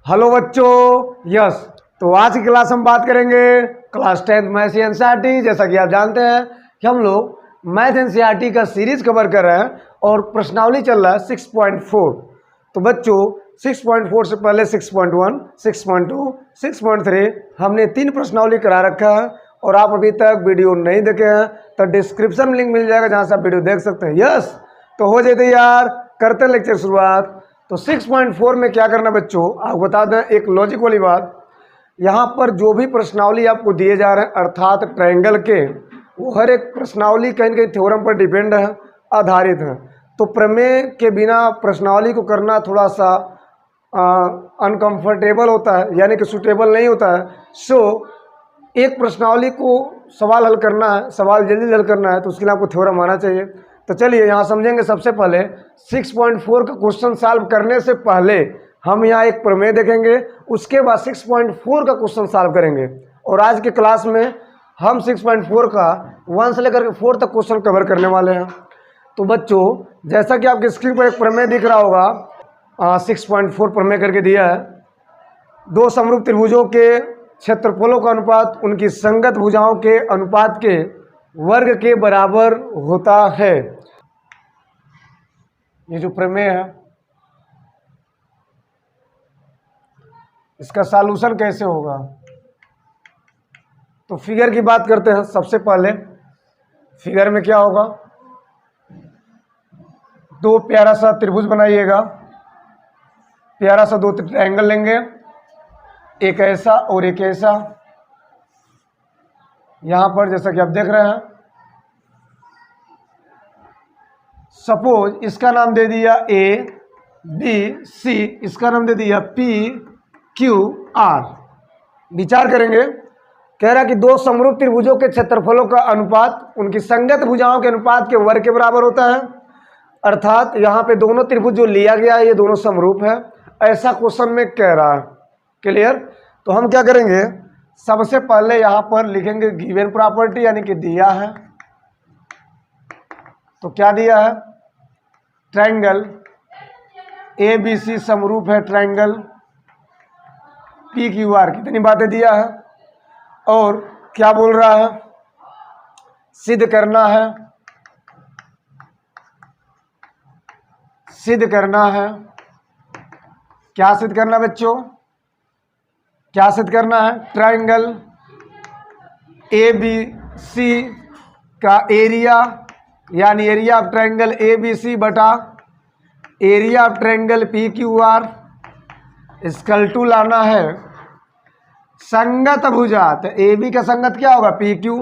Hello बच्चों, yes. तो आज की क्लास हम बात करेंगे क्लास 10th मैथ एनसीईआरटी। जैसा कि आप जानते हैं कि हम लोग मैथ एनसीईआरटी का सीरीज कवर कर रहे हैं और प्रश्नावली चल रहा है 6.4। तो बच्चों 6.4 से पहले 6.1, 6.2, 6.3 हमने 3 प्रश्नावली करा रखा है। और आप अभी तक वीडियो नहीं देखे हैं तो डिस्क्रिप्शन में लिंक मिल जाएगा जहाँ से आप वीडियो देख सकते हैं। यस, तो हो जाते यार, करते हैं लेक्चर शुरुआत। तो 6.4 में क्या करना बच्चों, आपको बता दें एक लॉजिक वाली बात। यहाँ पर जो भी प्रश्नावली आपको दिए जा रहे हैं अर्थात ट्रायंगल के, वो हर एक प्रश्नावली कहीं न कहीं थ्योरम पर डिपेंड है, आधारित है। तो प्रमेय के बिना प्रश्नावली को करना थोड़ा सा अनकंफर्टेबल होता है, यानी कि सूटेबल नहीं होता है। सो एक प्रश्नावली को सवाल हल करना है, सवाल जल्दी हल करना है, तो उसके लिए आपको थ्योरम आना चाहिए। तो चलिए यहाँ समझेंगे। सबसे पहले 6.4 का क्वेश्चन सॉल्व करने से पहले हम यहाँ एक प्रमेय देखेंगे, उसके बाद 6.4 का क्वेश्चन सॉल्व करेंगे। और आज के क्लास में हम 6.4 का 1 से लेकर के 4 तक क्वेश्चन कवर करने वाले हैं। तो बच्चों जैसा कि आपकी स्क्रीन पर एक प्रमेय दिख रहा होगा, 6.4 प्रमेय करके दिया है। दो समरूप त्रिभुजों के क्षेत्रफलों का अनुपात उनकी संगत भुजाओं के अनुपात के वर्ग के बराबर होता है। ये जो प्रमेय है इसका सॉल्यूशन कैसे होगा, तो फिगर की बात करते हैं। सबसे पहले फिगर में क्या होगा, दो प्यारा सा त्रिभुज बनाइएगा। प्यारा सा दो ट्रायंगल लेंगे, एक ऐसा और एक ऐसा। यहां पर जैसा कि आप देख रहे हैं, सपोज इसका नाम दे दिया ए बी सी, इसका नाम दे दिया पी क्यू आर। विचार करेंगे, कह रहा है कि दो समरूप त्रिभुजों के क्षेत्रफलों का अनुपात उनकी संगत भुजाओं के अनुपात के वर्ग के बराबर होता है। अर्थात यहाँ पे दोनों त्रिभुज जो लिया गया है ये दोनों समरूप है, ऐसा क्वेश्चन में कह रहा है। क्लियर? तो हम क्या करेंगे, सबसे पहले यहाँ पर लिखेंगे गिवन प्रॉपर्टी, यानी कि दिया है। तो क्या दिया है, ट्रायंगल ए बी सी समरूप है ट्रायंगल पी क्यू आर। कितनी बातें दिया है और क्या बोल रहा है, सिद्ध करना है, सिद्ध करना है। क्या सिद्ध करना बच्चों, क्या सिद्ध करना है, ट्रायंगल ए बी सी का एरिया, यानी area of triangle A B C बटा area of triangle P Q R equal to लाना है संगत भुजा। तो ए बी का संगत क्या होगा, पी क्यू।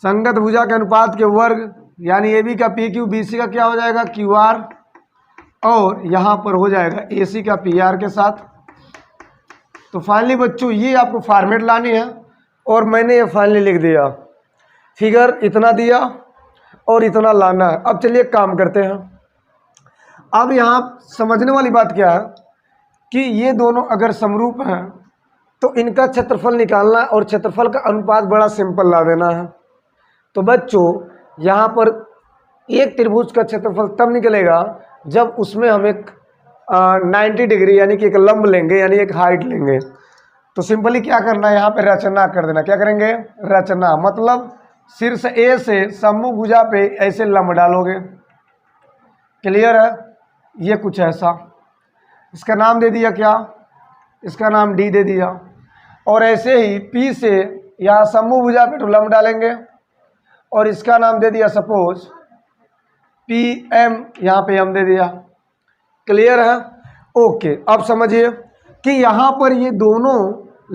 संगत भुजा के अनुपात के वर्ग, यानी ए बी का पी क्यू, बी सी का क्या हो जाएगा, क्यू आर, और यहाँ पर हो जाएगा ए सी का पी आर के साथ। तो फाइनली बच्चों ये आपको फॉर्मेट लानी है और मैंने ये फाइनली लिख दिया। फिगर इतना दिया और इतना लाना है। अब चलिए काम करते हैं। अब यहाँ समझने वाली बात क्या है कि ये दोनों अगर समरूप हैं तो इनका क्षेत्रफल निकालना है और क्षेत्रफल का अनुपात बड़ा सिंपल ला देना है। तो बच्चों यहाँ पर एक त्रिभुज का क्षेत्रफल तब निकलेगा जब उसमें हम एक 90 डिग्री यानी कि एक लंब लेंगे, यानी एक हाइट लेंगे। तो सिंपली क्या करना है, यहाँ पे रचना कर देना। क्या करेंगे, रचना, मतलब शीर्ष ए से सम्मुख भुजा पे ऐसे लंब डालोगे। क्लियर है? ये कुछ ऐसा, इसका नाम दे दिया क्या, इसका नाम डी दे दिया। और ऐसे ही पी से यहाँ सम्मुख भुजा पे तो लंब डालेंगे और इसका नाम दे दिया सपोज पी एम, यहाँ पे एम दे दिया। क्लियर है? ओके। अब समझिए कि यहाँ पर ये दोनों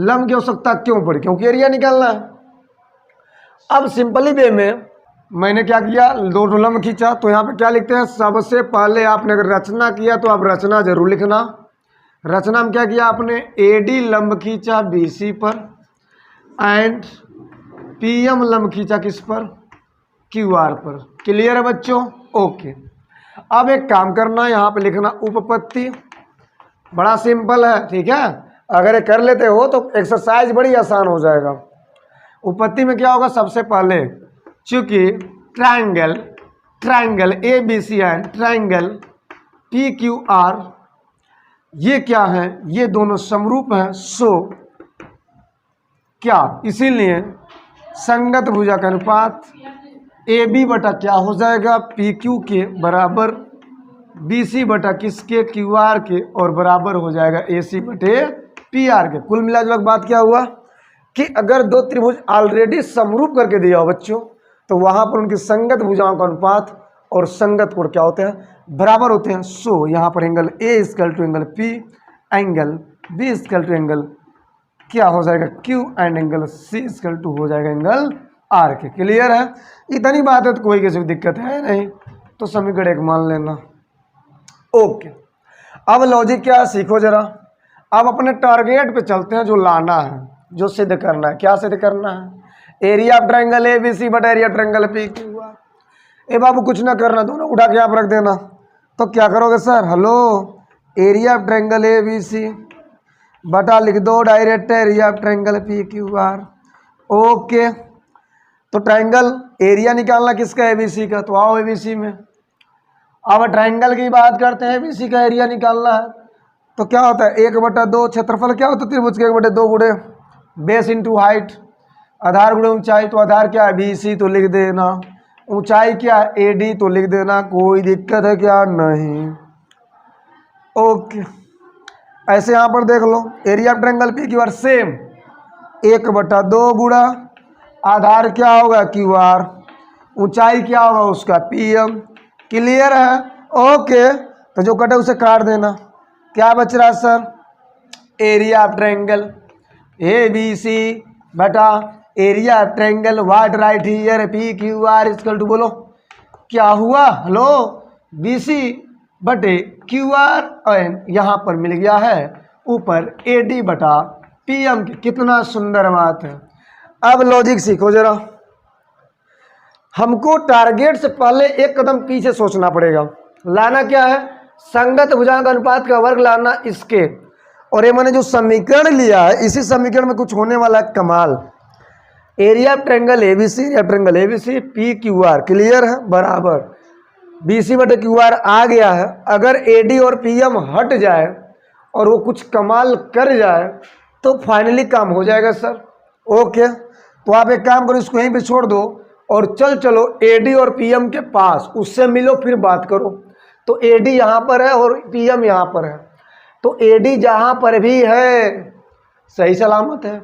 लंब की आवश्यकता क्यों पड़ी, क्योंकि एरिया निकालना है। अब सिंपली वे में मैंने क्या किया, दो लंब खींचा। तो यहाँ पे क्या लिखते हैं, सबसे पहले आपने अगर रचना किया तो आप रचना जरूर लिखना। रचना में क्या किया आपने, ए डी लंब खींचा बी सी पर एंड पी एम लंब खींचा किस पर, क्यू आर पर। क्लियर है बच्चों? ओके। अब एक काम करना, यहाँ पे लिखना उपपत्ति। बड़ा सिंपल है, ठीक है। अगर ये कर लेते हो तो एक्सरसाइज बड़ी आसान हो जाएगा। उपपत्ति में क्या होगा, सबसे पहले चूंकि triangle A B C and triangle P Q R ये क्या है, ये दोनों समरूप हैं। सो क्या, इसीलिए संगत भुजा का अनुपात ए बी बटा क्या हो जाएगा, पी क्यू के बराबर बी सी बटा किसके, क्यू आर के, और बराबर हो जाएगा ए सी बटे पी आर के। कुल मिलाजुला बात क्या हुआ कि अगर दो त्रिभुज ऑलरेडी समरूप करके दिया हो बच्चों, तो वहां पर उनकी संगत भुजाओं का अनुपात और संगत कोण क्या होते हैं, बराबर होते हैं। सो यहाँ पर angle A equal to angle P, angle B equal to angle क्या हो जाएगा Q, and angle C equal to हो जाएगा एंगल आर के। क्लियर है, इतनी बात है तो कोई किसी को दिक्कत है नहीं, तो समीकरण एक मान लेना। ओके, अब लॉजिक क्या सीखो जरा। अब अपने टारगेट पे चलते हैं, जो लाना है, जो सिद्ध करना है। क्या सिद्ध करना है, area of triangle A B C बटा area triangle P Q R. ए बाबू कुछ ना करना, दोनों उठा के आप रख देना। तो क्या करोगे sir, hello area of triangle A B C बटा लिख दो direct area of triangle P Q R. Okay, तो ट्रायंगल एरिया निकालना किसका, ए बी सी का, तो आओ ए बी सी में। अब ट्रायंगल की बात करते हैं, ए बी सी का एरिया निकालना है, तो क्या होता है 1/2 क्षेत्रफल क्या होता है त्रिभुज के 1/2 गुणे बेस इंटू हाइट, आधार गुणे ऊंचाई, तो आधार क्या है बी सी, तो लिख देना, ऊंचाई क्या है ए डी, तो लिख देना, कोई दिक्कत है क्या, नहीं। ओके, ऐसे यहाँ पर देख लो area of triangle P Q R same 1/2 गुणा आधार क्या होगा क्यू आर, ऊंचाई क्या होगा उसका पी एम। क्लियर है, ओके, तो जो कटे उसे काट देना। क्या बच रहा है sir, area of triangle A B C बटा area of triangle what right here P Q R equal to, बोलो क्या हुआ, हेलो बी सी बटे क्यू आर, एंड यहाँ पर मिल गया है ऊपर ए डी बटा पी एम की। कितना सुंदर बात है। अब लॉजिक सीखो जरा। हमको टारगेट से पहले एक कदम पीछे सोचना पड़ेगा। लाना क्या है, संगत भुजाओं का अनुपात का वर्ग लाना इसके, और ये मैंने जो समीकरण लिया है इसी समीकरण में कुछ होने वाला है कमाल। Area of triangle ABC, area of triangle ABC P Q are, clear है, बराबर बी सी बटे क्यू आर आ गया है। अगर ए डी और पी एम हट जाए और वो कुछ कमाल कर जाए तो फाइनली काम हो जाएगा सर। ओके, तो आप एक काम करो, इसको यहीं पे छोड़ दो और चलो ए डी और पी एम के पास, उससे मिलो फिर बात करो। तो ए डी यहाँ पर है और पी एम यहाँ पर है, तो ए डी जहाँ पर भी है सही सलामत है,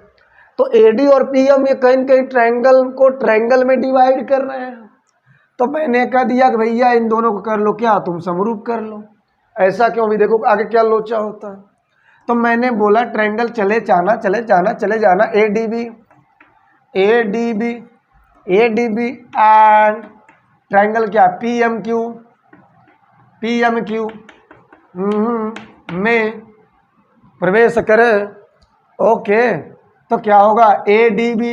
तो ए डी और पी एम ये कहीं न कहीं ट्रायंगल को ट्रायंगल में डिवाइड कर रहे हैं। तो मैंने कह दिया कि भैया इन दोनों को कर लो, क्या तुम समरूप कर लो। ऐसा क्यों, भी देखो आगे क्या लोचा होता है। तो मैंने बोला ट्रायंगल चले जाना चले जाना चले जाना, A D B and triangle क्या पी एम क्यू में प्रवेश करे। ओके, तो क्या होगा ए डी बी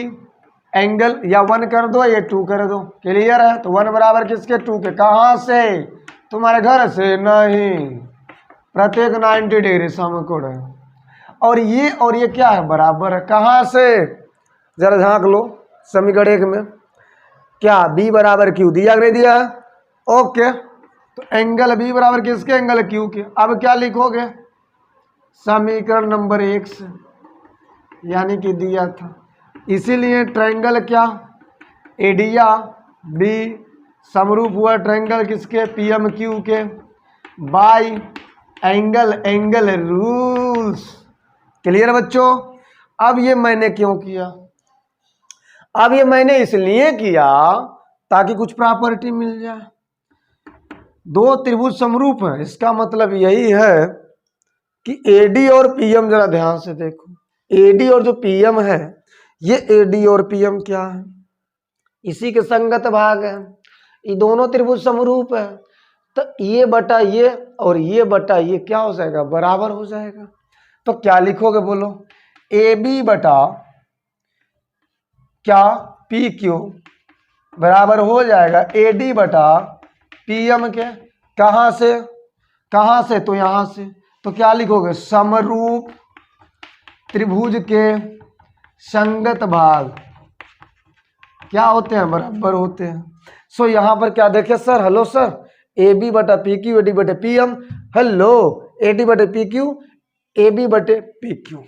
एंगल या 1 कर दो या 2 कर दो। क्लियर है, तो 1 बराबर किसके 2 के, कहाँ से, तुम्हारे घर से नहीं, प्रत्येक 90 डिग्री समकोण है। और ये क्या है, बराबर है, कहाँ से, जरा झांक लो समीकरण 1 में, क्या बी बराबर क्यू दिया नहीं दिया है। ओके, तो एंगल बी बराबर किसके, एंगल क्यू के। अब क्या लिखोगे, समीकरण नंबर 1 से, यानी कि दिया था, इसीलिए ट्रायंगल क्या एडिया बी समरूप हुआ ट्रायंगल किसके, पी एम क्यू के, बाय एंगल रूल्स। क्लियर बच्चों। अब ये मैंने क्यों किया, अब ये मैंने इसलिए किया ताकि कुछ प्रॉपर्टी मिल जाए। दो त्रिभुज समरूप है, इसका मतलब यही है कि एडी और पीएम, जरा ध्यान से देखो, एडी और जो पीएम है, ये एडी और पीएम क्या है, इसी के संगत भाग है। ये दोनों त्रिभुज समरूप है, तो ये बटा ये और ये बटा ये क्या हो जाएगा, बराबर हो जाएगा। तो क्या लिखोगे, बोलो ए बी बटा क्या पी क्यू बराबर हो जाएगा ए डी बटा पी एम के। कहाँ से, तो यहाँ से। तो क्या लिखोगे, समरूप त्रिभुज के संगत भाग क्या होते हैं, बराबर होते हैं। सो यहाँ पर क्या देखे sir, hello sir, A B बटा पी क्यू, ए डी बटा पी एम। हेलो, AD बटे PQ, AB बटे PQ,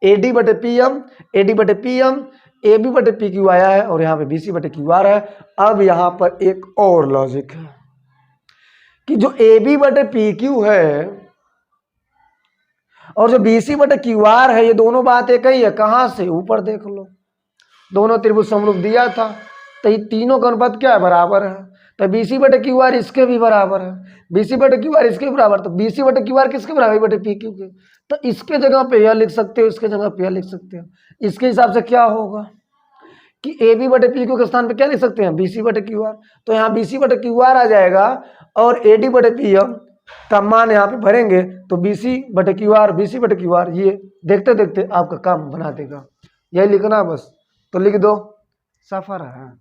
AD बटे PM, AD बटे PM, AB बटे PQ आया है और यहाँ पे BC बटे QR है। अब यहाँ पर एक और लॉजिक है कि जो AB बटे PQ है और जो BC बटे QR है, ये दोनों बात एक ही है। कहाँ से? ऊपर देख लो, दोनों त्रिभुज समरूप दिया था, तो ये तीनों का अनुपात क्या है? बराबर है। तो BC बटे QR इसके भी बराबर है, BC बटे QR इसके बराबर, तो BC बटे QR किसके बराबर? बटे PQ के। तो इसके जगह पे यह लिख सकते हो, इसके जगह पे यह लिख सकते हो। इसके हिसाब से क्या होगा कि AB बटे PQ के स्थान पे क्या लिख सकते हैं? BC बटे QR। तो यहाँ BC बटे QR आ जाएगा और AD बटे PM का मान यहाँ पे भरेंगे तो BC बटे QR, BC बटे QR, ये देखते देखते आपका काम बना देगा। यही लिखना है बस, तो लिख दो। सफर है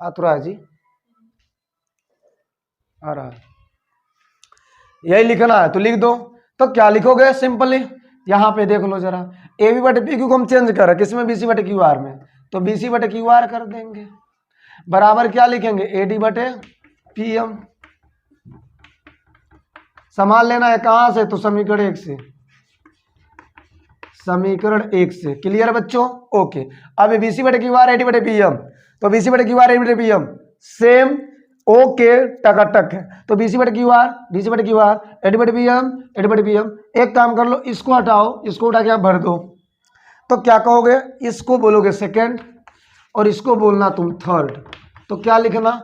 आतुरा जी आ रहा है, यही लिखना है तो लिख दो। तो क्या लिखोगे? सिंपली यहाँ पे देख लो जरा, AB बटे PQ को हम चेंज कर रहे हैं किसमें? BC बटे QR में, तो BC बटे QR कर देंगे। बराबर क्या लिखेंगे? AD बटे PM। समान लेना है कहाँ से? तो समीकरण 1 से, समीकरण 1 से। क्लियर है बच्चों? ओके। अब BC बटे QR, AD बटे PM, तो BC बटे QR, AD बटे PM सेम, ओके, टकाटक है। तो BC बटे QR, BC बटे QR, AD बटे PM, AD बटे PM। एक काम कर लो, इसको हटाओ, इसको उठा के आप भर दो। तो क्या कहोगे? इसको बोलोगे सेकंड और इसको बोलना तुम थर्ड। तो क्या लिखना?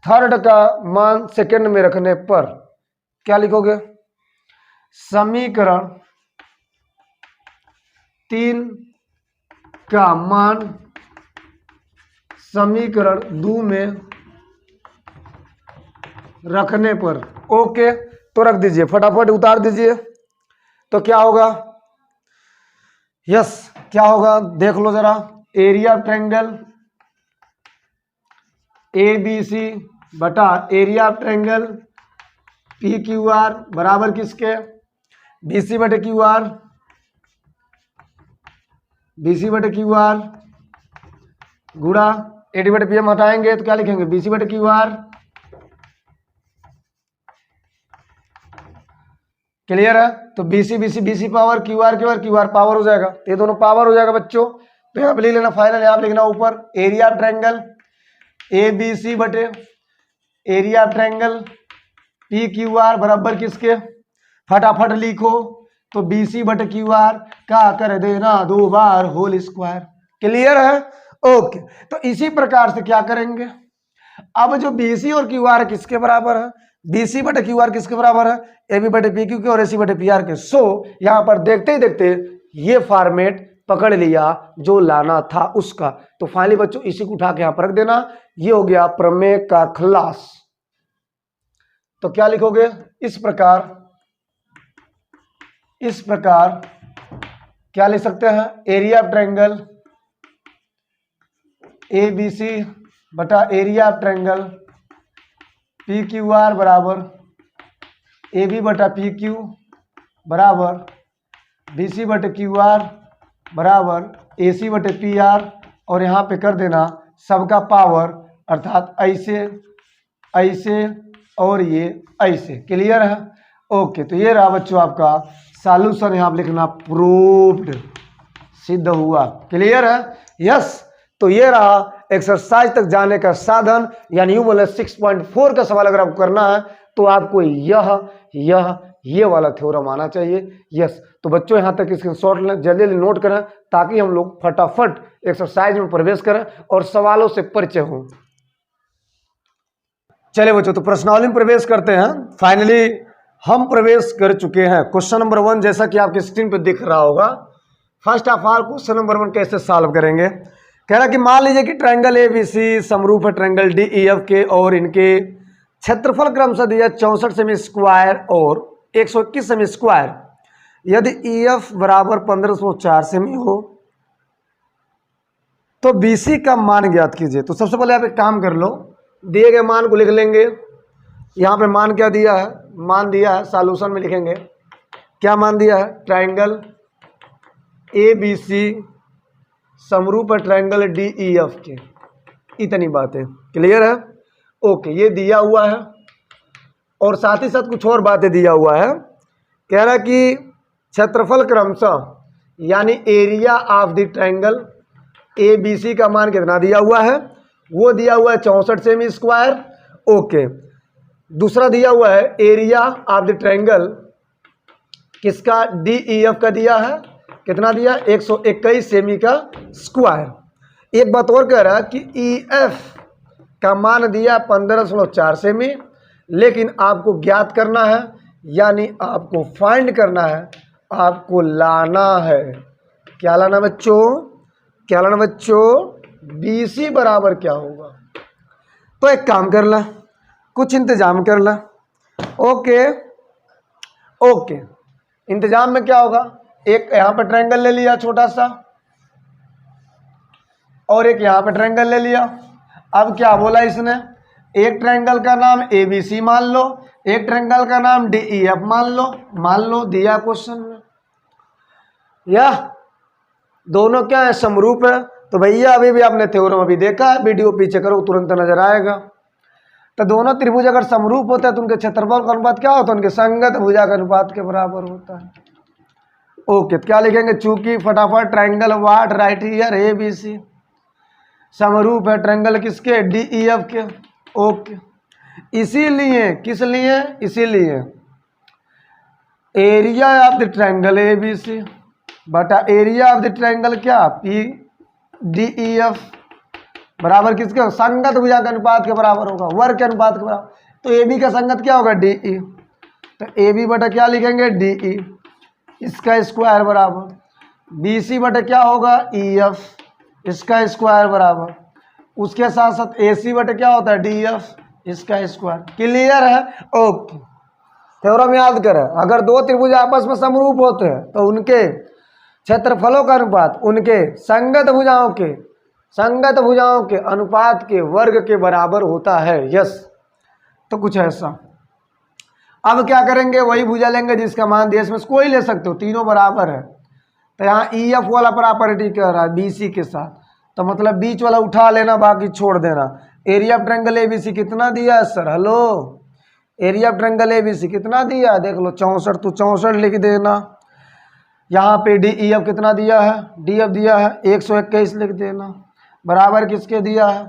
थर्ड का मान सेकंड में रखने पर क्या लिखोगे? समीकरण 3 का मान समीकरण 2 में रखने पर। ओके, तो रख दीजिए, फटाफट उतार दीजिए। तो क्या होगा? यस, क्या होगा देख लो जरा। एरिया ऑफ ट्रायंगल ABC बटा एरिया ऑफ ट्रायंगल PQR बराबर किसके? BC बटे QR, BC बटे QR गुणा AD बटे PM हटाएंगे तो क्या लिखेंगे? BC बटे QR। क्लियर है? तो BC पावर, QR पावर हो जाएगा, तो ये दोनों पावर हो जाएगा बच्चों। तो यहाँ पे लिख लेना फाइनल, यहाँ पे लिखना ऊपर एरिया ऑफ ट्रायंगल ABC बटे एरिया ऑफ ट्रायंगल PQR बराबर किसके? फटाफट लिखो, तो BC बटे QR का कर देना 2 बार होल स्क्वायर। क्लियर है? ओके। तो इसी प्रकार से क्या करेंगे? अब जो BC और QR किसके बराबर है? BC बटे QR किसके बराबर है? AB बटे PQ के और AC बटे PR के। सो यहाँ पर देखते ही देखते ये फॉर्मेट पकड़ लिया जो लाना था उसका। तो फाइनली बच्चों इसी को उठा के यहाँ पर रख देना। ये हो गया प्रमेय का खलास। तो क्या लिखोगे? इस प्रकार क्या लिख सकते हैं? एरिया ऑफ ट्रायंगल ABC बटा एरिया ऑफ ट्रायंगल PQR बराबर AB बटा PQ बराबर BC बटे QR बराबर AC बटे PR, और यहाँ पे कर देना सबका पावर, अर्थात ऐसे ऐसे और ये ऐसे। क्लियर है? ओके। तो ये रहा बच्चों आपका सॉल्यूशन, यहाँ पे लिखना प्रूव्ड, सिद्ध हुआ। क्लियर है? यस। तो ये रहा एक्सरसाइज तक जाने का साधन, यानी यूं बोले 6.4 का सवाल अगर आपको करना है तो आपको ये वाला थ्योरम आना चाहिए। यस। तो बच्चों यहाँ तक स्क्रीनशॉट लें, जल्दी जल्दी नोट करें ताकि हम लोग फटाफट एक्सरसाइज में प्रवेश करें और सवालों से परिचय हो। चलिए बच्चों, तो प्रश्नावली में प्रवेश करते हैं। फाइनली हम प्रवेश कर चुके हैं। क्वेश्चन नंबर 1 जैसा कि आपकी स्क्रीन पर दिख रहा होगा। First of all question number 1 कैसे सॉल्व करेंगे? कह रहा कि मान लीजिए कि ट्रायंगल ABC समरूप है ट्रायंगल DEF के और इनके क्षेत्रफल क्रमशः दिया 64 सेमी स्क्वायर और 121 सेमी स्क्वायर। यदि EF बराबर 1504 सेमी हो तो BC का मान ज्ञात कीजिए। तो सबसे पहले आप एक काम कर लो, दिए गए मान को लिख लेंगे। यहाँ पे मान क्या दिया है? मान दिया है, सॉल्यूशन में लिखेंगे। क्या मान दिया है? ट्रायंगल ABC समरूप है ट्रायंगल DEF के। इतनी बात है। क्लियर है? ओके, ये दिया हुआ है। और साथ ही साथ कुछ और बातें दिया हुआ है। कह रहा कि क्षेत्रफल क्रमशः यानी area of the triangle A B C का मान कितना दिया हुआ है, वो दिया हुआ है 64 सेमी स्क्वायर। ओके, दूसरा दिया हुआ है एरिया ऑफ द ट्रायंगल किसका, डी ई एफ का दिया है, कितना दिया, 121 सेमी का स्क्वायर। एक बात और कह रहा है कि ई एफ का मान दिया 15.4 सेमी, लेकिन आपको ज्ञात करना है यानी आपको फाइंड करना है, आपको लाना है, क्या लाना बच्चों, क्या लाना बच्चों, बी सी बराबर क्या होगा। तो एक काम कर ला, कुछ इंतजाम कर ला। ओके ओके, इंतजाम में क्या होगा, एक यहाँ पर ट्रायंगल ले लिया छोटा सा, और एक यहाँ पर ट्रायंगल ले लिया। अब क्या बोला इसने, एक ट्रायंगल का नाम ए बी सी मान लो, एक ट्रायंगल का नाम डी ई एफ मान लो दिया क्वेश्चन में। या दोनों क्या है, समरूप है। तो भैया अभी भी आपने थ्योरम अभी देखा है, वीडियो पीछे करो तुरंत नजर आएगा। तो दोनों त्रिभुज अगर समरूप होते हैं तो उनके क्षेत्रफल का अनुपात क्या होता है, उनके संगत भुजा के अनुपात के बराबर होता है। ओके, तो क्या लिखेंगे, चूंकि फटाफट triangle what right here A B C समरूप है ट्रायंगल किसके, डी ई एफ के। ओके, इसीलिए किस लिए, इसीलिए area of the triangle A B C बटा एरिया ऑफ द ट्रायंगल क्या, पी डी ई एफ बराबर किसके, संगत भुजा के अनुपात के बराबर होगा, वर्ग के अनुपात के बराबर। तो ए बी का संगत क्या होगा, डी ई। तो ए बी बटा क्या लिखेंगे, डी ई, इसका स्क्वायर बराबर बी सी बटा क्या होगा, ई एफ, इसका स्क्वायर बराबर, उसके साथ साथ ए सी बटा क्या होता है, डी एफ, इसका स्क्वायर। क्लियर है। ओके, थ्योरम याद करें, अगर दो त्रिभुज आपस में समरूप होते हैं तो उनके क्षेत्रफलों का अनुपात उनके संगत भुजाओं के अनुपात के वर्ग के बराबर होता है। यस, तो कुछ ऐसा। अब क्या करेंगे, वही भुजा लेंगे जिसका मान दिया, इसमें कोई ले सकते हो, तीनों बराबर है। तो यहाँ ई एफ वाला प्रॉपर्टी कह रहा है बी सी के साथ, तो मतलब बीच वाला उठा लेना, बाकी छोड़ देना। Area of triangle A B C कितना दिया है sir, hello, area of triangle A B C कितना दिया है, देख लो 64, तो 64 लिख देना। यहाँ पे डी ई एफ कितना दिया है, डी एफ दिया है 121 लिख देना, बराबर किसके दिया है,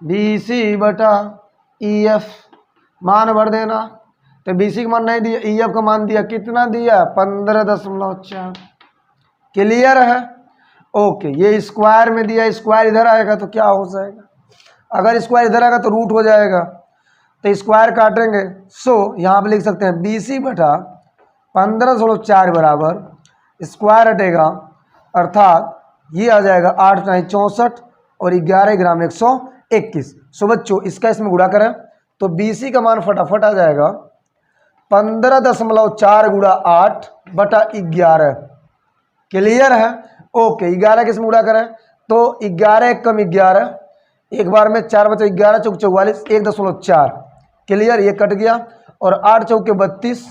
बी सी बटा ई एफ, मान भर देना। तो बी सी का मान नहीं दिया, ई एफ का मान दिया, कितना दिया, 15.4। क्लियर है। ओके, ये स्क्वायर में दिया, स्क्वायर इधर आएगा तो क्या हो जाएगा, अगर स्क्वायर इधर आएगा तो रूट हो जाएगा, तो स्क्वायर काटेंगे। सो यहाँ पे लिख सकते हैं बी सी बटा 15.4 बराबर स्क्वायर हटेगा, अर्थात ये आ जाएगा 8 × 64 और 11 ग्राम 121। सो बच्चों इसका इसमें गुणा करें तो बी सी का मान फटाफट आ जाएगा 15.4 × 8 बटा 11। क्लियर है। ओके, 11 किसमें गुणा करें तो 11 × 11, एक बार में 4 बचा 11 चौक 44, 1.4। क्लियर, ये कट गया, और 8 चौके 32,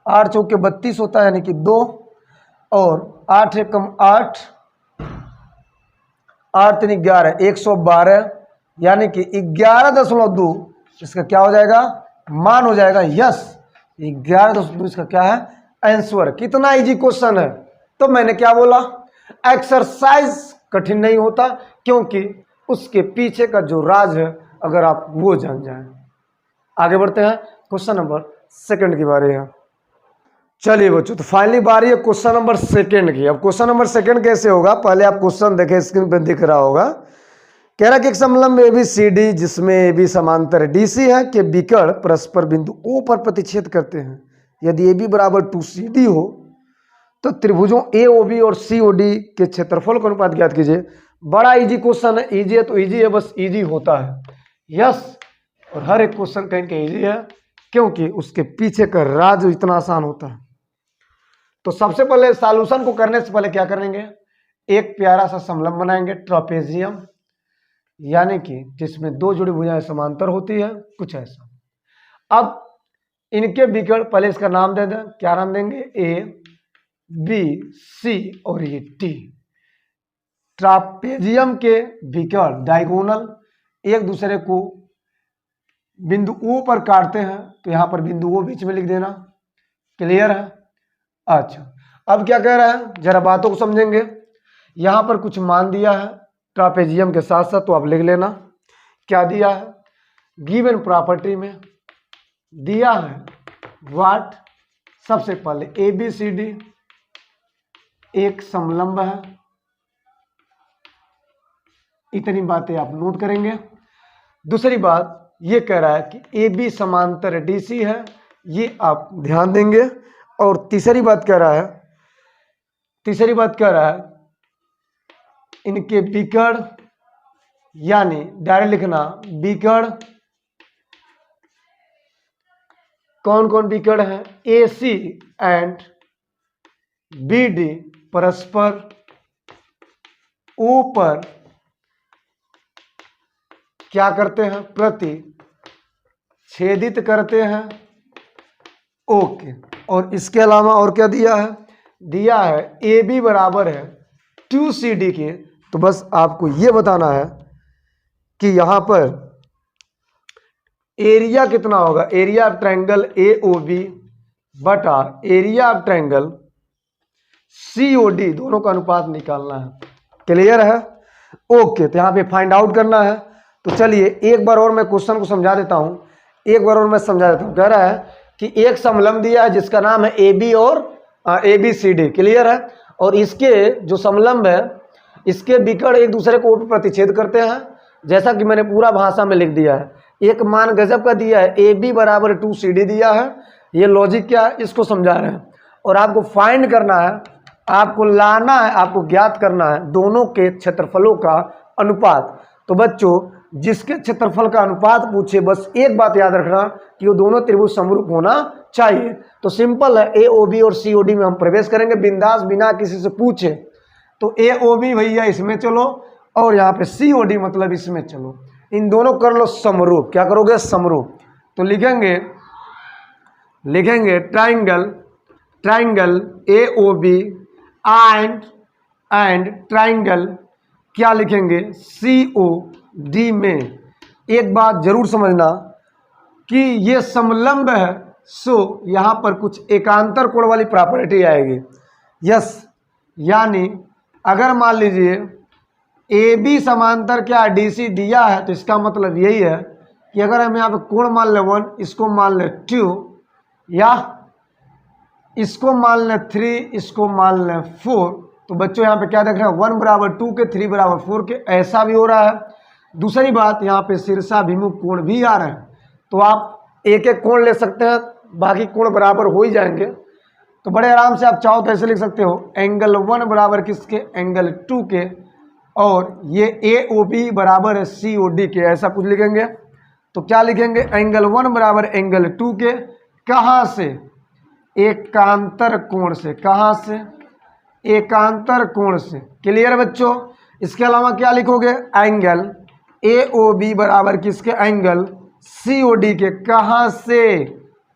8 चौके 32 होता है यानी कि 2, और 8 एकम 8, 8 3 11, 112 यानी कि 11.2 इसका क्या हो जाएगा, मान हो जाएगा। यस, 11.2 इसका क्या है, आंसर। कितना इजी क्वेश्चन है। तो मैंने क्या बोला, एक्सरसाइज कठिन नहीं होता, क्योंकि उसके पीछे का जो राज है अगर आप वो जान जाएं। आगे बढ़ते हैं, क्वेश्चन नंबर 2 की बारी है। चलिए बच्चों, तो फाइनली बारी है क्वेश्चन नंबर 2 की। अब क्वेश्चन नंबर 2 कैसे होगा, पहले आप क्वेश्चन देखें, स्क्रीन पे दिख रहा होगा। कह रहा कि एक समलंब ए बी सी डी जिसमें ए बी समांतर डी सी है के विकर्ण परस्पर बिंदु ओ पर प्रतिच्छेद करते हैं। यदि ए बी बराबर 2CD हो तो त्रिभुजों ए ओ बी और सी ओ डी के क्षेत्रफल का अनुपात ज्ञात कीजिए। बड़ा इजी क्वेश्चन है, इजी है तो इजी है, बस इजी होता है। यस, और हर एक क्वेश्चन कहीं के इजी है क्योंकि उसके पीछे का राज इतना आसान होता है। तो सबसे पहले सॉल्यूशन को करने से पहले क्या करेंगे, एक प्यारा सा समलंब बनाएंगे, ट्रापेजियम, यानी कि जिसमें दो जुड़ी भुजाएं समांतर होती है, कुछ ऐसा। अब इनके विकर्ण, पहले इसका नाम दे दें, क्या नाम देंगे, ए बी सी और ये टी। ट्रापेजियम के विकर्ण डायगोनल एक दूसरे को बिंदु ओ पर काटते हैं तो यहाँ पर बिंदु ओ बीच में लिख देना। क्लियर है? अच्छा, अब क्या कह रहा है जरा बातों को समझेंगे। यहाँ पर कुछ मान दिया है ट्रापेजियम के साथ साथ, तो आप लिख लेना क्या दिया है। गिवन प्रॉपर्टी में दिया है व्हाट, सबसे पहले ABCD एक समलंब है, इतनी बातें आप नोट करेंगे। दूसरी बात ये कह रहा है कि AB समांतर DC है, ये आप ध्यान देंगे। और तीसरी बात कह रहा है इनके विकर्ण, यानी डायरेक्ट लिखना विकर्ण, कौन कौन विकर्ण है, AC एंड BD परस्पर O पर क्या करते हैं, प्रतिच्छेदित करते हैं। ओके, और इसके अलावा और क्या दिया है, दिया है AB बराबर है 2CD के। तो बस आपको ये बताना है कि यहां पर एरिया कितना होगा, एरिया ऑफ ट्रायंगल AOB बटा एरिया ऑफ ट्रायंगल COD, दोनों का अनुपात निकालना है। क्लियर है? ओके, तो यहां पे फाइंड आउट करना है। तो चलिए एक बार और मैं क्वेश्चन को समझा देता हूं, कह रहा है कि एक समलंब दिया है जिसका नाम है AB और ABCD। क्लियर है? और इसके जो समलंब है इसके विकर्ण एक दूसरे को प्रतिच्छेद करते हैं, जैसा कि मैंने पूरा भाषा में लिख दिया है। एक मान गजब का दिया है, AB बराबर 2CD दिया है। ये लॉजिक क्या है इसको समझा रहे हैं। और आपको फाइंड करना है, आपको लाना है, आपको ज्ञात करना है दोनों के क्षेत्रफलों का अनुपात। तो बच्चों जिसके क्षेत्रफल का अनुपात पूछे बस एक बात याद रखना कि वो दोनों त्रिभुज समरूप होना चाहिए। तो सिंपल है, AOB और COD में हम प्रवेश करेंगे बिंदास, बिना किसी से पूछे। तो AOB भैया इसमें चलो और यहाँ पे COD मतलब इसमें चलो, इन दोनों कर लो समरूप। क्या करोगे, समरूप। तो लिखेंगे ट्राइंगल AOB एंड ट्राइंगल क्या लिखेंगे, COD में। एक बात जरूर समझना कि ये समलंब है, सो यहां पर कुछ एकांतर कोण वाली प्रॉपर्टी आएगी। यस, यानी अगर मान लीजिए AB समांतर क्या DC दिया है, तो इसका मतलब यही है कि अगर हम यहाँ पे कोण मान ले 1, इसको मान ले 2, या इसको मान ले 3, इसको मान ले 4, तो बच्चों यहाँ पे क्या देख रहे हैं, 1 बराबर 2 के, 3 बराबर 4 के, ऐसा भी हो रहा है। दूसरी बात यहाँ पे शीर्षाभिमुख कोण भी आ रहे हैं, तो आप एक एक कोण ले सकते हैं, बाकी कोण बराबर हो ही जाएंगे। तो बड़े आराम से आप चाहो तो ऐसे लिख सकते हो, एंगल 1 बराबर किसके, एंगल 2 के, और ये AOB बराबर है COD के, ऐसा कुछ लिखेंगे। तो क्या लिखेंगे, एंगल 1 बराबर एंगल 2 के, कहाँ से, एकांतर कोण से। कहाँ से, एकांतर कोण से। क्लियर बच्चों? इसके अलावा क्या लिखोगे, एंगल AOB बराबर किसके, एंगल COD के, कहाँ से,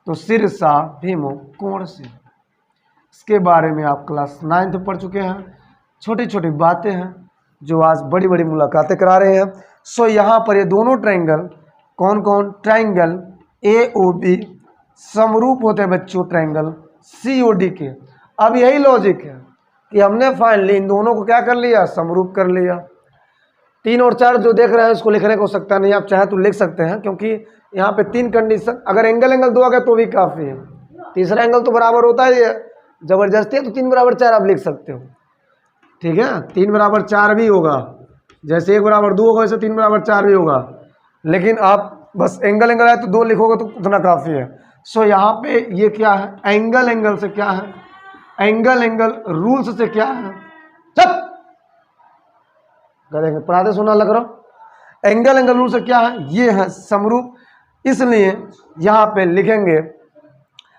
तो शीर्षाभिमुख कोण से। इसके बारे में आप क्लास 9th पढ़ चुके हैं। छोटी छोटी बातें हैं जो आज बड़ी बड़ी मुलाकातें करा रहे हैं। सो यहाँ पर ये दोनों ट्रायंगल कौन कौन, ट्रायंगल AOB समरूप होते हैं बच्चों ट्रायंगल COD के। अब यही लॉजिक है कि हमने फाइनली इन दोनों को क्या कर लिया, समरूप कर लिया। 3 और 4 जो देख रहे हैं इसको लिखने को सकता नहीं, आप चाहे तो लिख सकते हैं, क्योंकि यहाँ पे 3 कंडीशन, अगर एंगल 2 आ गया तो भी काफ़ी है। तीसरा एंगल तो बराबर होता ही है, जबरदस्ती है, तो 3 बराबर 4 आप लिख सकते हो। ठीक है, 3 बराबर 4 भी होगा, जैसे 1 बराबर 2 होगा वैसे 3 बराबर 4 भी होगा, लेकिन आप बस एंगल है तो 2 लिखोगे तो उतना काफ़ी है। सो यहाँ पे ये क्या है, एंगल से क्या है, एंगल रूल्स से क्या है, सब करेंगे, पढ़ाते सुना लग रहा। एंगल रूल से क्या है, ये है समरूप। इसलिए यहाँ पे लिखेंगे,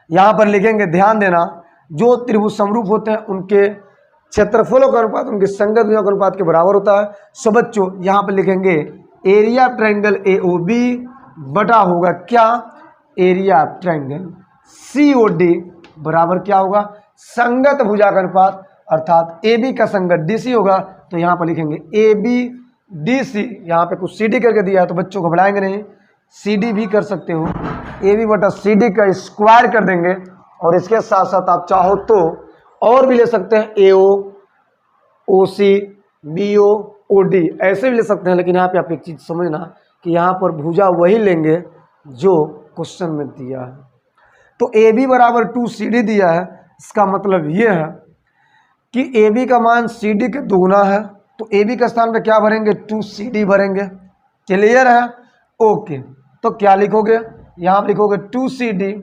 यहाँ पर लिखेंगे, ध्यान देना, जो त्रिभुज समरूप होते हैं उनके क्षेत्रफलों का अनुपात उनके संगत भुजों के अनुपात के बराबर होता है। सो बच्चों यहाँ पे लिखेंगे एरिया ऑफ ट्रायंगल AOB बटा होगा क्या, एरिया ऑफ ट्रायंगल COD बराबर क्या होगा, संगत भुजा का अनुपात, अर्थात AB का संगत DC होगा। तो यहाँ पर लिखेंगे AB DC, यहाँ पे कुछ CD करके दिया है तो बच्चों घबराएंगे नहीं, सी डी भी कर सकते हो, ए बी बटा सी डी का स्क्वायर कर देंगे। और इसके साथ साथ आप चाहो तो और भी ले सकते हैं, ए ओ, ओ सी, बी ओ, ओ डी, ऐसे भी ले सकते हैं। लेकिन यहाँ पे आप एक चीज़ समझना कि यहाँ पर भुजा वही लेंगे जो क्वेश्चन में दिया है। तो ए बी बराबर 2CD दिया है, इसका मतलब ये है कि ए बी का मान सी डी के दुगुना है, तो ए बी के स्थान पे क्या भरेंगे, 2CD भरेंगे। क्लियर है? ओके, तो क्या लिखोगे, यहाँ पर लिखोगे 2CD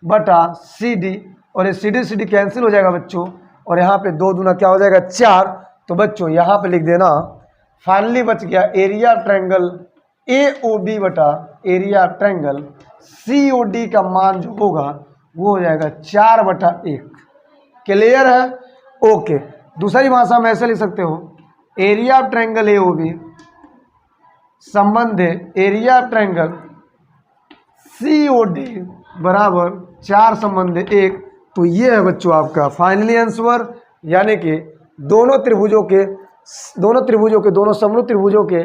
बटा CD, और ये CD कैंसिल हो जाएगा बच्चों, और यहाँ पे 2 दूना क्या हो जाएगा, 4। तो बच्चों यहाँ पे लिख देना, फाइनली बच गया एरिया ट्रायंगल AOB बटा एरिया ट्रायंगल COD का मान जो होगा वो हो जाएगा 4/1। क्लियर है? ओके, दूसरी भाषा में ऐसे लिख सकते हो, एरिया ट्रायंगल AOB संबंध एरिया ट्रायंगल COD बराबर 4 संबंध 1। तो ये है बच्चों आपका फाइनली आंसर, यानी कि दोनों त्रिभुजों के दोनों समरूप त्रिभुजों के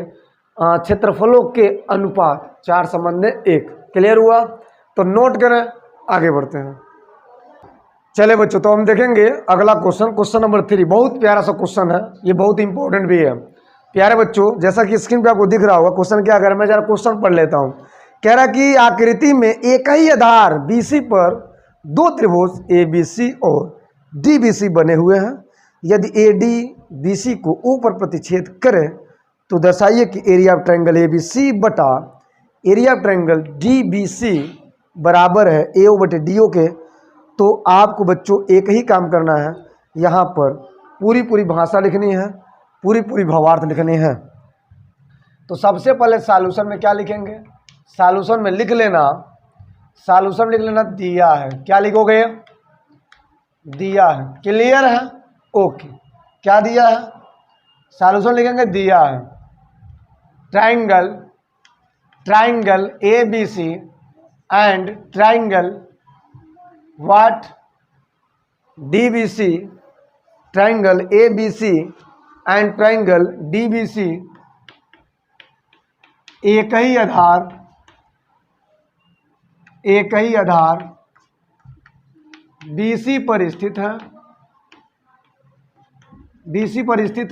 क्षेत्रफलों के अनुपात 4 संबंध 1। क्लियर हुआ? तो नोट करें, आगे बढ़ते हैं। चले बच्चों, तो हम देखेंगे अगला क्वेश्चन नंबर 3। बहुत प्यारा सा क्वेश्चन है, ये बहुत इंपॉर्टेंट भी है। प्यारे बच्चों, जैसा कि स्क्रीन पे आपको दिख रहा होगा क्वेश्चन, क्या अगर मैं जरा क्वेश्चन पढ़ लेता हूँ। कह रहा कि आकृति में एक ही आधार BC पर 2 त्रिभुज ABC और DBC बने हुए हैं। यदि AD BC को ऊपर प्रतिच्छेद करे तो दर्शाइए कि एरिया ऑफ ट्रायंगल ABC बटा एरिया ऑफ ट्रायंगल DBC बराबर है AO बटे DO के। तो आपको बच्चों एक ही काम करना है, यहाँ पर पूरी भाषा लिखनी है, पूरी भावार्थ लिखनी है। तो सबसे पहले सॉल्यूशन में क्या लिखेंगे, सॉल्यूशन में लिख लेना दिया है। क्या लिखोगे, दिया है। क्लियर है? ओके, क्या दिया है, सॉल्यूशन लिखेंगे, दिया है triangle ABC and triangle what DBC, triangle ABC and triangle DBC एक ही आधार BC पर स्थित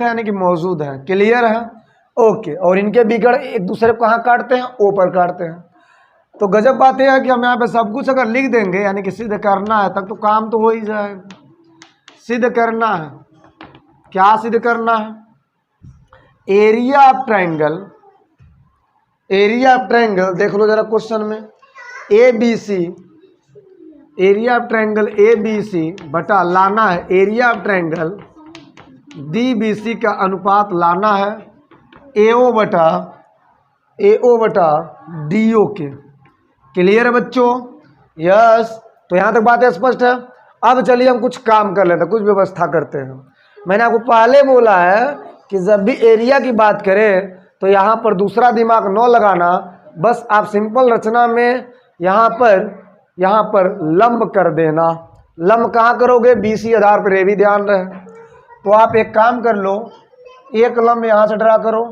है, यानी कि मौजूद है। क्लियर है? ओके, और इनके बिगड़ एक दूसरे को कहाँ काटते हैं, ओ पर काटते हैं। तो गजब बात यह है कि हम यहाँ पे सब कुछ अगर लिख देंगे, यानी कि सिद्ध करना है, तब तो काम तो हो ही जाएगा। सिद्ध करना है, क्या सिद्ध करना है, एरिया ऑफ ट्रायंगल देख लो जरा क्वेश्चन में, ABC, area of triangle ABC बटा लाना है एरिया ऑफ ट्रायंगल DBC का अनुपात लाना है AO बटा DO के। क्लियर है बच्चों? यस। तो यहाँ तक बात स्पष्ट है। अब चलिए हम कुछ काम कर लेते हैं, कुछ व्यवस्था करते हैं। मैंने आपको पहले बोला है कि जब भी एरिया की बात करें तो यहाँ पर दूसरा दिमाग न लगाना, बस आप सिंपल रचना में यहाँ पर लंब कर देना। लंब कहाँ करोगे, BC आधार पर, ये भी ध्यान रहे। तो आप एक काम कर लो, एक लंब यहाँ से ड्रा करो,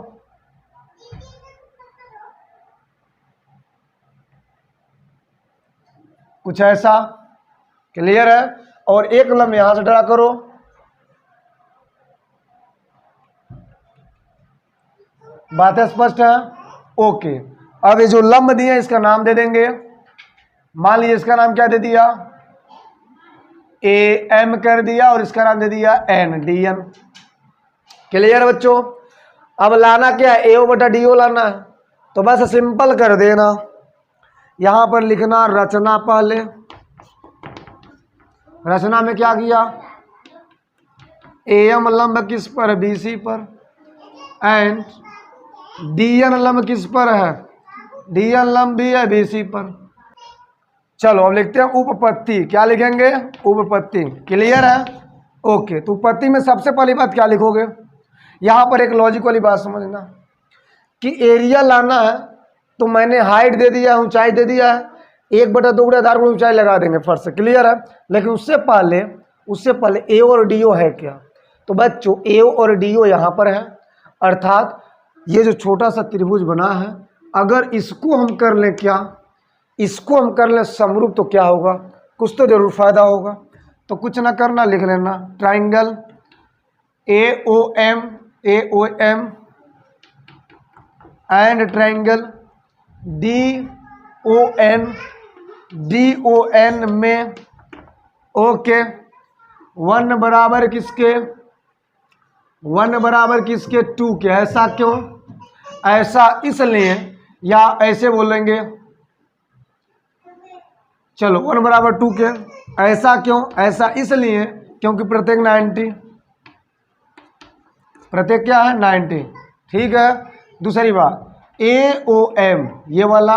कुछ ऐसा। क्लियर है? और एक लंब यहां से ड्रा करो, बातें स्पष्ट है? ओके, अब ये जो लंब दिए इसका नाम दे देंगे। मान लीजिए इसका नाम क्या दे दिया, AM कर दिया, और इसका नाम दे दिया NDN। क्लियर है बच्चों? अब लाना क्या है, AO बटा DO लाना है। तो बस सिंपल कर देना, यहां पर लिखना रचना। पहले रचना में क्या किया, AM लंब किस पर है, BC पर, एंड DN लंब किस पर है, DN लंब भी है BC पर। चलो अब लिखते हैं उपपत्ति। क्या लिखेंगे, उपपत्ति। क्लियर है? ओके, तो उपपत्ति में सबसे पहली बात क्या लिखोगे, यहाँ पर एक लॉजिक वाली बात समझना कि एरिया लाना है, तो मैंने हाइट दे दिया, ऊंचाई दे दिया है, 1/2 आधार पर ऊंचाई लगा देंगे फर्स्ट से। क्लियर है? लेकिन उससे पहले AO और DO है क्या, तो बच्चों AO और DO यहाँ पर है, अर्थात ये जो छोटा सा त्रिभुज बना है, अगर इसको हम कर लें क्या, इसको हम कर लें समरूप, तो क्या होगा, कुछ तो जरूर फायदा होगा। तो कुछ ना करना, लिख लेना triangle AOM and triangle DON में ओके 1 बराबर किसके, 1 बराबर किसके, 2 के। ऐसा क्यों, ऐसा इसलिए, या ऐसे बोलेंगे, चलो 1 बराबर 2 के। ऐसा क्यों, ऐसा इसलिए क्योंकि प्रत्येक 90, प्रत्येक क्या है 90, ठीक है। दूसरी बात AOM ये वाला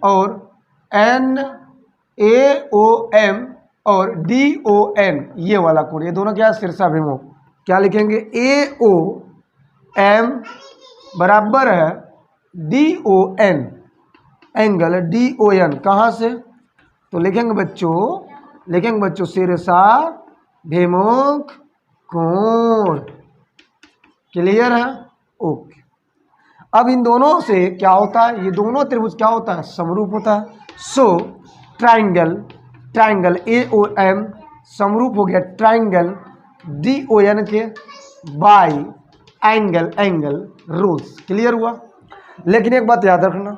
और NAOM और DON ये वाला कोण, ये दोनों क्या है शीर्षाभिमुख। क्या लिखेंगे, AOM बराबर है DON एंगल DON, कहाँ से, तो लिखेंगे बच्चों शीर्षाभिमुख कोण। क्लियर है, ओके। अब इन दोनों से क्या होता है, ये दोनों त्रिभुज क्या होता है, समरूप होता है। सो ट्राइंगल AOM समरूप हो गया ट्राइंगल DON के बाय एंगल रूल्स। क्लियर हुआ। लेकिन एक बात याद रखना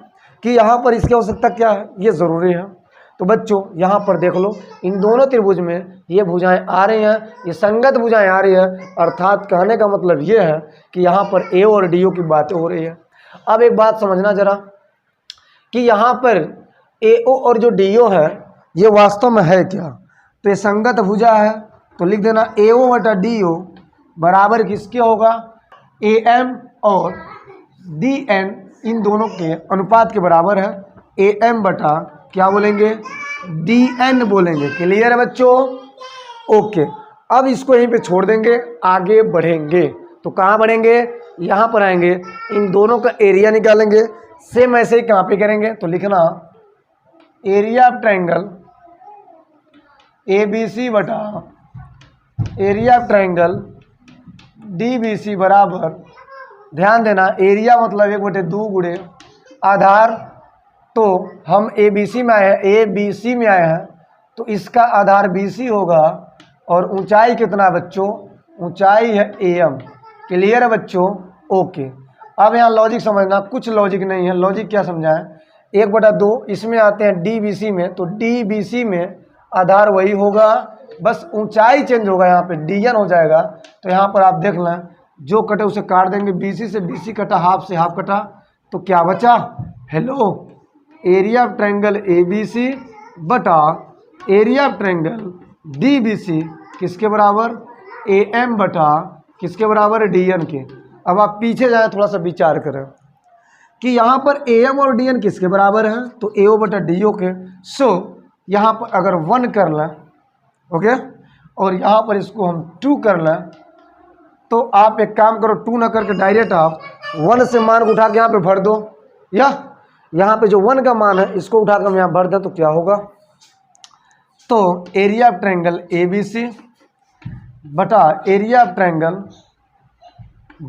कि यहाँ पर इसकी आवश्यकता क्या है, ये ज़रूरी है। तो बच्चों यहाँ पर देख लो, इन दोनों त्रिभुज में ये भुजाएं आ रही हैं, ये संगत भुजाएं आ रही है, अर्थात कहने का मतलब ये है कि यहाँ पर A और DO की बातें हो रही है। अब एक बात समझना जरा कि यहाँ पर AO और जो DO है ये वास्तव में है क्या, तो ये संगत भुजा है, तो लिख देना AO बटा DO बराबर किसके होगा, AM और DN इन दोनों के अनुपात के बराबर है। AM बटा क्या बोलेंगे, DN बोलेंगे। क्लियर है बच्चों, ओके। अब इसको यहीं पे छोड़ देंगे, आगे बढ़ेंगे। तो कहाँ बढ़ेंगे, यहाँ पर आएंगे, इन दोनों का एरिया निकालेंगे। सेम ऐसे ही कहाँ पे करेंगे, तो लिखना एरिया ऑफ ट्राइंगल ABC बटा एरिया ऑफ ट्राइंगल DBC बराबर, ध्यान देना एरिया मतलब 1/2 गुणे आधार। तो हम ABC में आए हैं, तो इसका आधार BC होगा और ऊंचाई कितना बच्चों, ऊंचाई है AM। क्लियर है बच्चों, ओके। अब यहाँ लॉजिक समझना, कुछ लॉजिक नहीं है। लॉजिक क्या समझाएं, 1/2 इसमें आते हैं DBC में, तो DBC में आधार वही होगा, बस ऊंचाई चेंज होगा, यहाँ पे DN हो जाएगा। तो यहाँ पर आप देख लें, जो कटे उसे काट देंगे, BC से BC कटा, हाफ से हाफ कटा, तो क्या बचा, hello, area of triangle ABC बटा एरिया ऑफ ट्रायंगल DBC किसके बराबर, AM बटा किसके बराबर, DN के। अब आप पीछे जाएं, थोड़ा सा विचार करें कि यहाँ पर AM और DN किसके बराबर है, तो AO बटा DO के। सो यहाँ पर अगर 1 कर लें, ओके, और यहाँ पर इसको हम 2 कर लें, तो आप एक काम करो, 2 ना करके डायरेक्ट आप 1 से मान को उठा के यहाँ पे भर दो, या यहाँ पे जो 1 का मान है इसको उठा कर हम यहाँ भर दें, तो क्या होगा, तो एरिया ऑफ ट्रायंगल ABC बटा एरिया ऑफ ट्रायंगल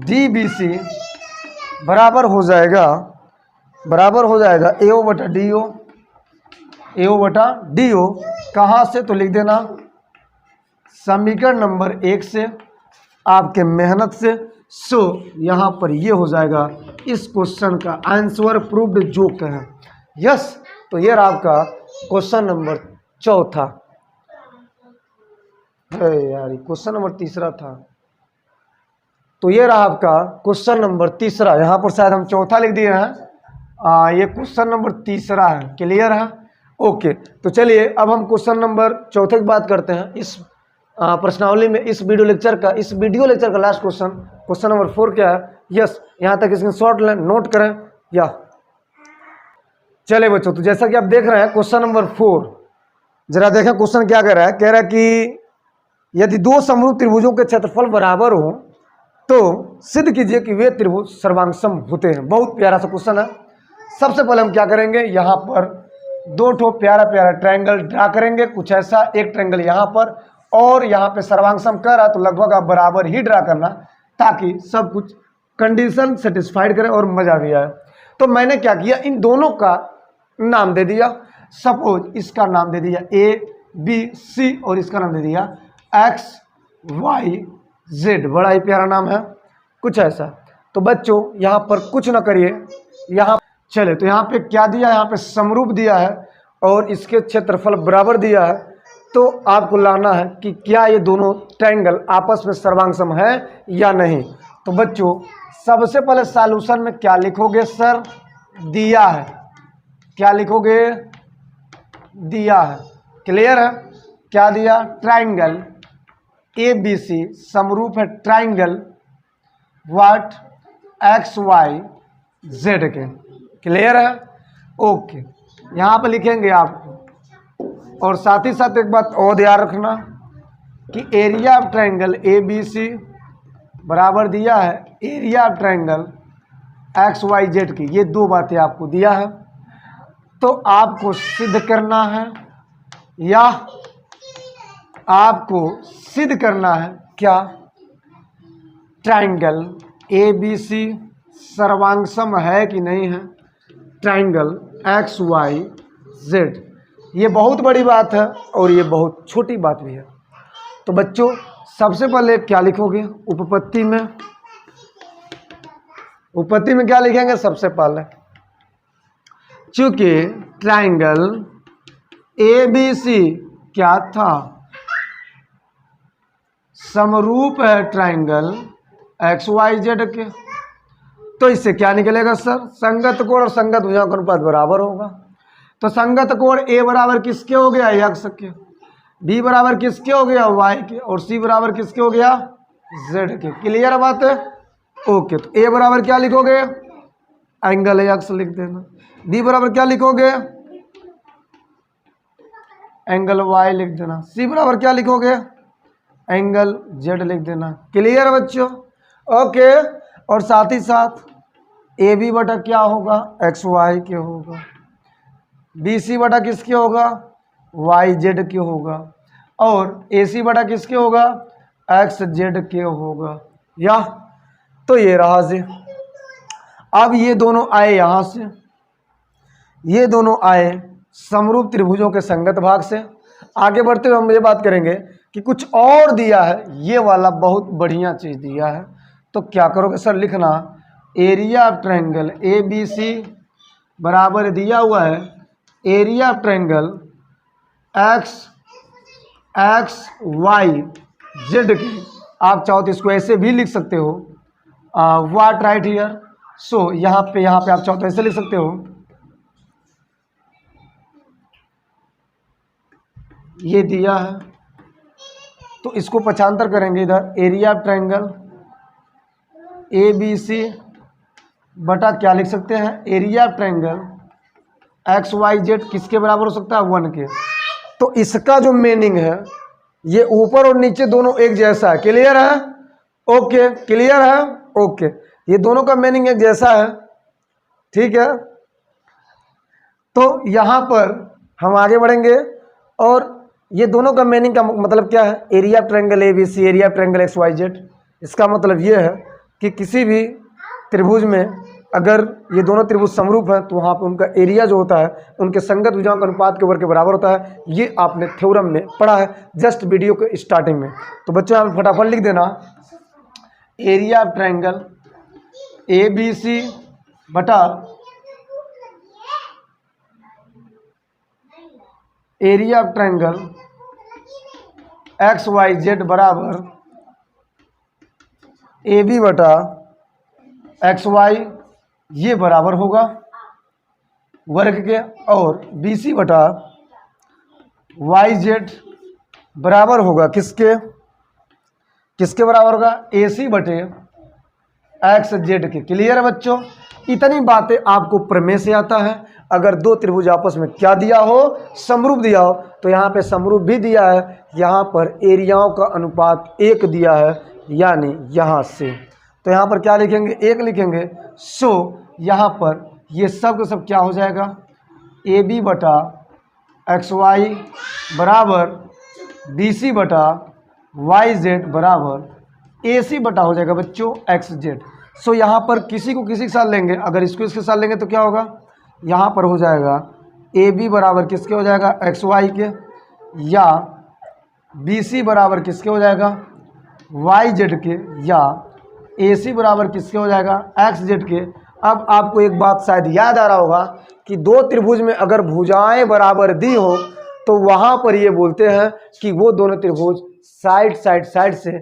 DBC बराबर हो जाएगा AO बटा DO। कहाँ से, तो लिख देना समीकरण नंबर 1 से, आपके मेहनत से। सो यहाँ पर ये हो जाएगा इस क्वेश्चन का आंसर प्रूव्ड जो कहें, यस। तो ये रहा आपका क्वेश्चन नंबर 4। यार क्वेश्चन नंबर 3 था, तो ये रहा आपका क्वेश्चन नंबर 3। यहाँ पर शायद हम 4 लिख दिए हैं, ये क्वेश्चन नंबर 3 है। क्लियर है, ओके। तो चलिए अब हम क्वेश्चन नंबर 4 की बात करते हैं। इस प्रश्नावली में इस वीडियो लेक्चर का लास्ट क्वेश्चन नंबर 4 क्या है, यस। यहाँ तक इसके शॉर्ट लें, नोट करें, या चले बच्चों। तो जैसा कि आप देख रहे हैं क्वेश्चन नंबर 4, जरा देखें क्वेश्चन क्या कह रहा है। कह रहा है कि यदि 2 समरूप त्रिभुजों के क्षेत्रफल बराबर हो तो सिद्ध कीजिए कि वे त्रिभुज सर्वांगसम होते हैं। बहुत प्यारा सा क्वेश्चन है। सबसे पहले हम क्या करेंगे, यहाँ पर 2 ठो प्यारा ट्रायंगल ड्रा करेंगे, कुछ ऐसा। एक ट्रायंगल यहाँ पर और यहाँ पे सर्वांगसम कर रहा, तो लगभग आप बराबर ही ड्रा करना, ताकि सब कुछ कंडीशन सेटिस्फाइड करे और मजा भी आए। तो मैंने क्या किया, इन दोनों का नाम दे दिया। सपोज इसका नाम दे दिया ABC और इसका नाम दे दिया XYZ। बड़ा ही प्यारा नाम है, कुछ ऐसा। तो बच्चों यहाँ पर कुछ ना करिए, यहाँ चले तो यहाँ पे क्या दिया है, यहाँ पे समरूप दिया है और इसके क्षेत्रफल बराबर दिया है। तो आपको लाना है कि क्या ये दोनों ट्रायंगल आपस में सर्वांग है या नहीं। तो बच्चों सबसे पहले सॉल्यूशन में क्या लिखोगे सर, दिया है, क्या लिखोगे, दिया है, क्लियर है। क्या दिया, ट्रायंगल ABC समरूप है ट्रायंगल व्हाट XYZ के, क्लियर है, ओके। यहाँ पे लिखेंगे आप। और साथ ही साथ एक बात और ध्यान रखना कि एरिया ऑफ ट्रायंगल ABC बराबर दिया है एरिया ऑफ ट्रायंगल XYZ की। ये दो बातें आपको दिया है, तो आपको सिद्ध करना है या आपको सिद्ध करना है क्या, ट्रायंगल ABC सर्वांगसम है कि नहीं है ट्रायंगल XYZ। ये बहुत बड़ी बात है और ये बहुत छोटी बात भी है। तो बच्चों सबसे पहले क्या लिखोगे, उपपत्ति में, उपपत्ति में क्या लिखेंगे सबसे पहले, चूंकि ट्रायंगल ABC क्या था, समरूप है ट्रायंगल XYZ के, तो इससे क्या निकलेगा सर, संगत कोण और संगत भुजाओं का अनुपात बराबर होगा। तो संगत कोण A बराबर किसके हो गया, x के, B बराबर किसके हो गया, y के, और C बराबर किसके हो गया, z के। क्लियर बात है, ओके। तो A बराबर क्या लिखोगे, एंगल x लिख देना। B बराबर क्या लिखोगे, एंगल y लिख देना। C बराबर क्या लिखोगे, एंगल z लिख देना। क्लियर बच्चों, ओके। और साथ ही साथ AB बटा क्या होगा, XY के होगा, BC बटा किसके होगा, YZ के होगा, और AC बटा किसके होगा, XZ के होगा। या तो ये रहा से, अब ये दोनों आए यहाँ से, ये दोनों आए समरूप त्रिभुजों के संगत भाग से। आगे बढ़ते हुए हम ये बात करेंगे कि कुछ और दिया है, ये वाला बहुत बढ़िया चीज़ दिया है। तो क्या करोगे सर, लिखना एरिया ऑफ ट्रायंगल ABC बराबर दिया हुआ है एरिया ऑफ ट्रायंगल XYZ की। आप चाहो तो इसको ऐसे भी लिख सकते हो, व्हाट राइट हियर। सो यहाँ पे आप चाहो तो ऐसे लिख सकते हो, ये दिया है तो इसको पक्षांतर करेंगे इधर, एरिया ऑफ ट्रायंगल ABC बटा क्या लिख सकते हैं, एरिया ऑफ ट्रायंगल XYZ किसके बराबर हो सकता है, 1 के। तो इसका जो मीनिंग है, ये ऊपर और नीचे दोनों एक जैसा है। क्लियर है, ओके, क्लियर है, ओके। ये दोनों का मीनिंग एक जैसा है, ठीक है। तो यहाँ पर हम आगे बढ़ेंगे और ये दोनों का मीनिंग का मतलब क्या है, area of triangle ABC, area of triangle XYZ। इसका मतलब ये है कि किसी भी त्रिभुज में अगर ये दोनों त्रिभुज समरूप हैं तो वहाँ पे उनका एरिया जो होता है उनके संगत भुजाओं के अनुपात के वर्ग के बराबर होता है। ये आपने थ्योरम में पढ़ा है जस्ट वीडियो के स्टार्टिंग में। तो बच्चों आप फटाफट लिख देना, एरिया ऑफ ट्रायंगल ABC बटा एरिया ऑफ ट्रायंगल XYZ बराबर AB बटा XY, ये बराबर होगा वर्ग के, और BC बटा YZ बराबर होगा किसके, किसके बराबर होगा, AC बटे XZ के। क्लियर है बच्चों, इतनी बातें आपको प्रमेय से आता है। अगर दो त्रिभुज आपस में क्या दिया हो, समरूप दिया हो, तो यहाँ पे समरूप भी दिया है, यहाँ पर एरियाओं का अनुपात 1 दिया है, यानी यहाँ से। तो यहाँ पर क्या लिखेंगे, 1 लिखेंगे। सो यहाँ पर ये सब का सब क्या हो जाएगा, AB बटा XY बराबर BC बटा YZ बराबर AC बटा हो जाएगा बच्चों XZ। सो यहाँ पर किसी को किसी के साथ लेंगे, अगर इसको इसके साथ लेंगे तो क्या होगा, यहाँ पर हो जाएगा ए बी बराबर किसके हो जाएगा, एक्स वाई के, या बी सी बराबर किसके हो जाएगा, वाई जेड के, या ए सी बराबर किसके हो जाएगा, एक्स जेड के। अब आपको एक बात शायद याद आ रहा होगा कि दो त्रिभुज में अगर भुजाएं बराबर दी हो तो वहाँ पर ये बोलते हैं कि वो दोनों त्रिभुज साइड से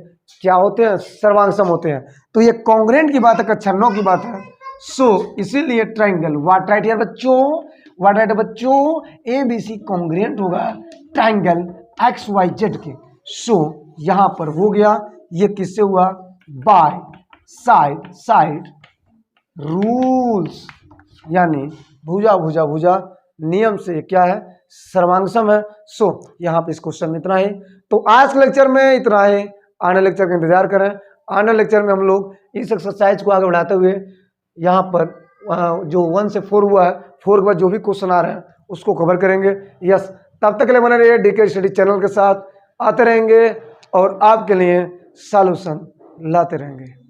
क्या होते हैं, सर्वांगसम होते हैं। तो ये कॉन्ग्रेंट की बात है, कक्षा 9 की बात है। सो इसीलिए ट्राइंगल व्हाट राइट यार बच्चों ए बी सी कॉन्ग्रेंट होगा ट्राइंगल एक्स वाई जेड के। सो यहाँ पर हो गया, ये किससे हुआ, बाय साइड रूल्स, यानी भुजा नियम से क्या है, सर्वांगसम है। सो यहाँ पे इस क्वेश्चन में इतना ही। तो आज के लेक्चर में इतना ही, आने लेक्चर का इंतजार करें। आने लेक्चर में हम लोग इस एक्सरसाइज को आगे बढ़ाते हुए यहाँ पर जो 1 से 4 हुआ है, 4 के बाद जो भी क्वेश्चन आ रहे हैं उसको कवर करेंगे। यस, तब तक के लिए बने रहिए डीके स्टडी चैनल के साथ, आते रहेंगे और आपके लिए सॉल्यूशन लाते रहेंगे।